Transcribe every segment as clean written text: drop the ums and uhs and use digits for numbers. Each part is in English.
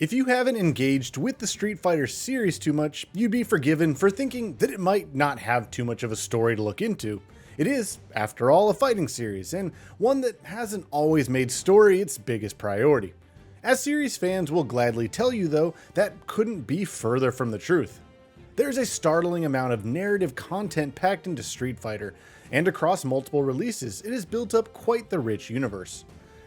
If you haven't engaged with the Street Fighter series too much, you'd be forgiven for thinking that it might not have too much of a story to look into. It is, after all, a fighting series, and one that hasn't always made story its biggest priority. As series fans will gladly tell you though, that couldn't be further from the truth. There's a startling amount of narrative content packed into Street Fighter, and across multiple releases, it has built up quite the rich universe.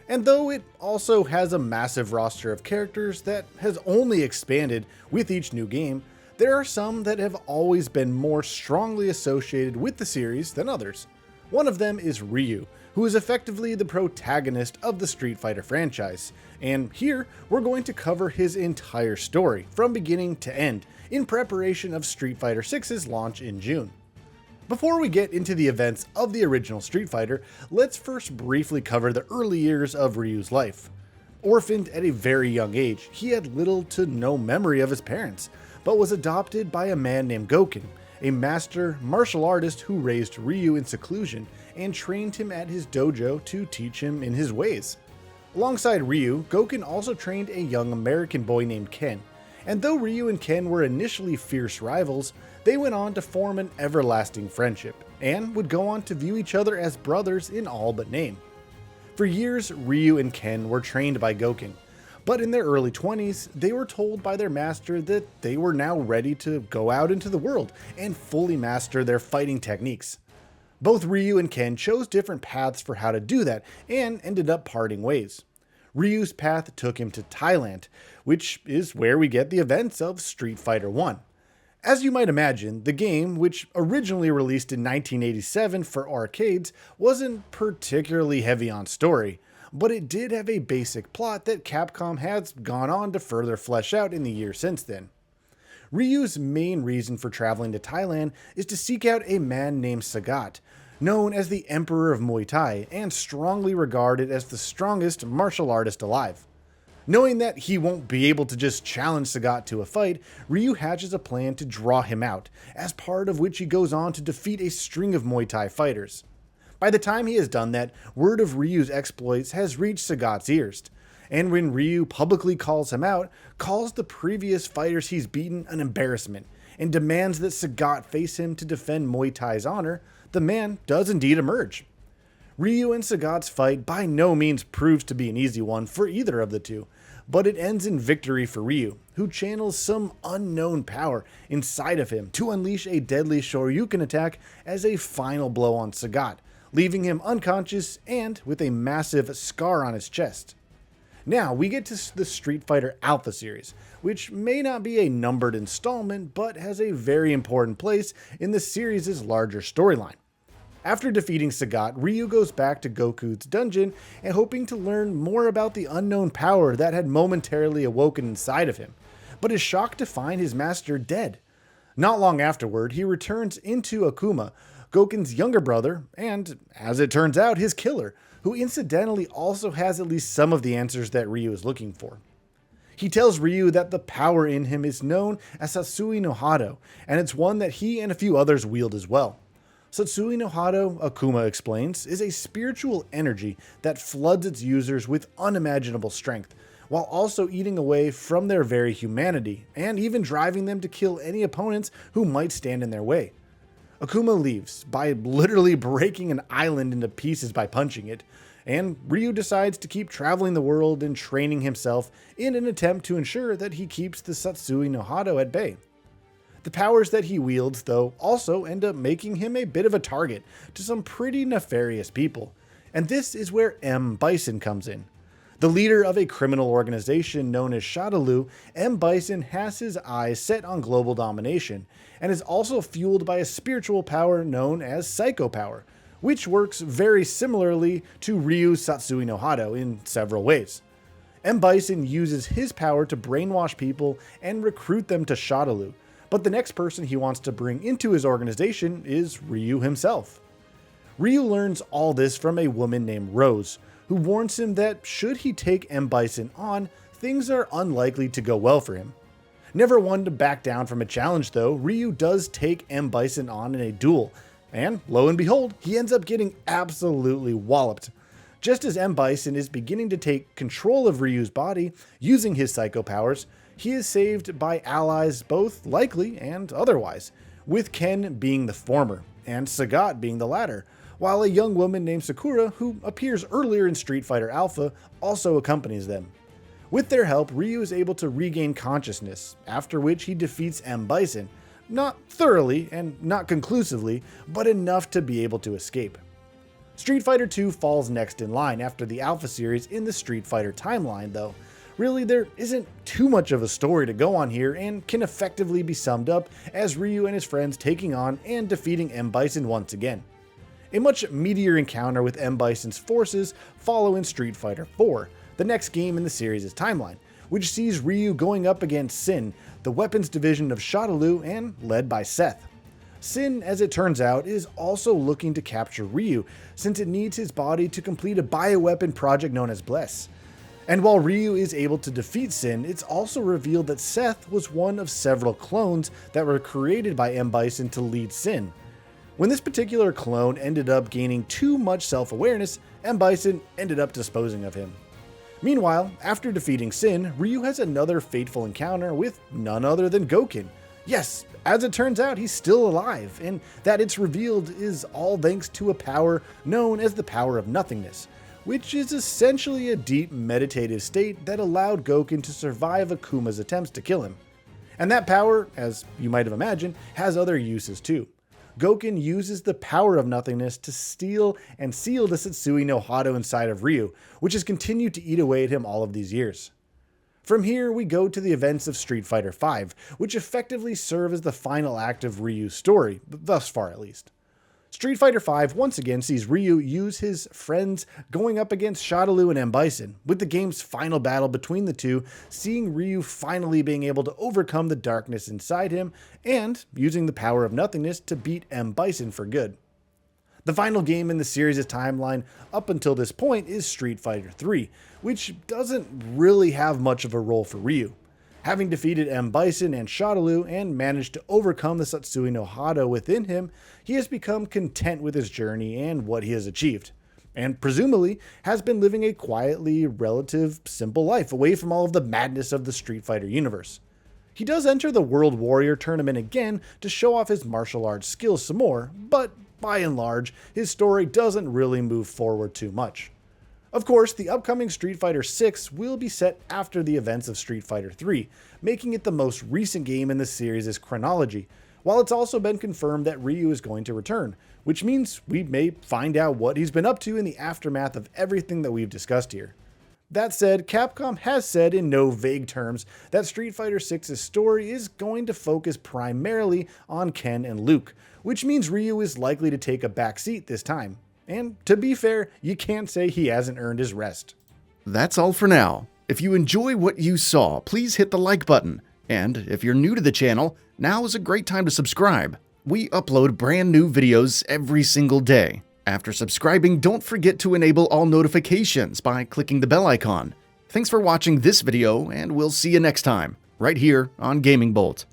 And though it also has a massive roster of characters that has only expanded with each new game, there are some that have always been more strongly associated with the series than others. One of them is Ryu, who is effectively the protagonist of the Street Fighter franchise, and here we're going to cover his entire story from beginning to end in preparation of Street Fighter 6's launch in June. Before we get into the events of the original Street Fighter, let's first briefly cover the early years of Ryu's life. Orphaned at a very young age, he had little to no memory of his parents, but was adopted by a man named Gouken, a master martial artist who raised Ryu in seclusion and trained him at his dojo to teach him in his ways. Alongside Ryu, Gouken also trained a young American boy named Ken, and though Ryu and Ken were initially fierce rivals, they went on to form an everlasting friendship, and would go on to view each other as brothers in all but name. For years, Ryu and Ken were trained by Gouken, but in their early 20s, they were told by their master that they were now ready to go out into the world and fully master their fighting techniques. Both Ryu and Ken chose different paths for how to do that, and ended up parting ways. Ryu's path took him to Thailand, which is where we get the events of Street Fighter 1. As you might imagine, the game, which originally released in 1987 for arcades, wasn't particularly heavy on story, but it did have a basic plot that Capcom has gone on to further flesh out in the years since then. Ryu's main reason for traveling to Thailand is to seek out a man named Sagat, known as the Emperor of Muay Thai and strongly regarded as the strongest martial artist alive. Knowing that he won't be able to just challenge Sagat to a fight, Ryu hatches a plan to draw him out, as part of which he goes on to defeat a string of Muay Thai fighters. By the time he has done that, word of Ryu's exploits has reached Sagat's ears, and when Ryu publicly calls him out, calls the previous fighters he's beaten an embarrassment, and demands that Sagat face him to defend Muay Thai's honor, the man does indeed emerge. Ryu and Sagat's fight by no means proves to be an easy one for either of the two, but it ends in victory for Ryu, who channels some unknown power inside of him to unleash a deadly Shoryuken attack as a final blow on Sagat, leaving him unconscious and with a massive scar on his chest. Now we get to the Street Fighter Alpha series, which may not be a numbered installment, but has a very important place in the series' larger storyline. After defeating Sagat, Ryu goes back to Goku's dungeon and hoping to learn more about the unknown power that had momentarily awoken inside of him, but is shocked to find his master dead. Not long afterward, he returns into Akuma, Gouken's younger brother, and, as it turns out, his killer, who incidentally also has at least some of the answers that Ryu is looking for. He tells Ryu that the power in him is known as Satsui no Hado, and it's one that he and a few others wield as well. Satsui no Hado, Akuma explains, is a spiritual energy that floods its users with unimaginable strength, while also eating away from their very humanity, and even driving them to kill any opponents who might stand in their way. Akuma leaves by literally breaking an island into pieces by punching it, and Ryu decides to keep traveling the world and training himself in an attempt to ensure that he keeps the Satsui no Hado at bay. The powers that he wields, though, also end up making him a bit of a target to some pretty nefarious people, and this is where M. Bison comes in. The leader of a criminal organization known as Shadaloo, M. Bison has his eyes set on global domination, and is also fueled by a spiritual power known as Psycho Power, which works very similarly to Ryu's Satsui no Hado in several ways. M. Bison uses his power to brainwash people and recruit them to Shadaloo, but the next person he wants to bring into his organization is Ryu himself. Ryu learns all this from a woman named Rose, who warns him that should he take M. Bison on, things are unlikely to go well for him. Never one to back down from a challenge though, Ryu does take M. Bison on in a duel, and lo and behold, he ends up getting absolutely walloped. Just as M. Bison is beginning to take control of Ryu's body using his psycho powers, he is saved by allies both likely and otherwise, with Ken being the former and Sagat being the latter, while a young woman named Sakura, who appears earlier in Street Fighter Alpha, also accompanies them. With their help, Ryu is able to regain consciousness, after which he defeats M. Bison, not thoroughly and not conclusively, but enough to be able to escape. Street Fighter II falls next in line after the Alpha series in the Street Fighter timeline though. Really, there isn't too much of a story to go on here and can effectively be summed up as Ryu and his friends taking on and defeating M. Bison once again. A much meatier encounter with M. Bison's forces follow in Street Fighter IV, the next game in the series' timeline, which sees Ryu going up against Sin, the weapons division of Shadaloo and led by Seth. Sin, as it turns out, is also looking to capture Ryu, since it needs his body to complete a bioweapon project known as Bless. And while Ryu is able to defeat Sin, it's also revealed that Seth was one of several clones that were created by M. Bison to lead Sin. When this particular clone ended up gaining too much self-awareness, M. Bison ended up disposing of him. Meanwhile, after defeating Sin, Ryu has another fateful encounter with none other than Gouken. Yes, as it turns out, he's still alive, and that it's revealed is all thanks to a power known as the power of nothingness, which is essentially a deep meditative state that allowed Gouken to survive Akuma's attempts to kill him. And that power, as you might have imagined, has other uses too. Gouken uses the power of nothingness to steal and seal the Satsui no Hado inside of Ryu, which has continued to eat away at him all of these years. From here, we go to the events of Street Fighter V, which effectively serve as the final act of Ryu's story, thus far at least. Street Fighter V once again sees Ryu use his friends going up against Shadaloo and M. Bison, with the game's final battle between the two seeing Ryu finally being able to overcome the darkness inside him and using the power of nothingness to beat M. Bison for good. The final game in the series' timeline up until this point is Street Fighter III, which doesn't really have much of a role for Ryu. Having defeated M. Bison and Shadaloo and managed to overcome the Satsui no Hado within him, he has become content with his journey and what he has achieved, and presumably has been living a quietly relative simple life away from all of the madness of the Street Fighter universe. He does enter the World Warrior tournament again to show off his martial arts skills some more, but by and large, his story doesn't really move forward too much. Of course, the upcoming Street Fighter VI will be set after the events of Street Fighter III, making it the most recent game in the series' chronology, while it's also been confirmed that Ryu is going to return, which means we may find out what he's been up to in the aftermath of everything that we've discussed here. That said, Capcom has said in no vague terms that Street Fighter VI's story is going to focus primarily on Ken and Luke, which means Ryu is likely to take a backseat this time. And to be fair, you can't say he hasn't earned his rest. That's all for now. If you enjoy what you saw, please hit the like button. And if you're new to the channel, now is a great time to subscribe. We upload brand new videos every single day. After subscribing, don't forget to enable all notifications by clicking the bell icon. Thanks for watching this video, and we'll see you next time, right here on Gaming Bolt.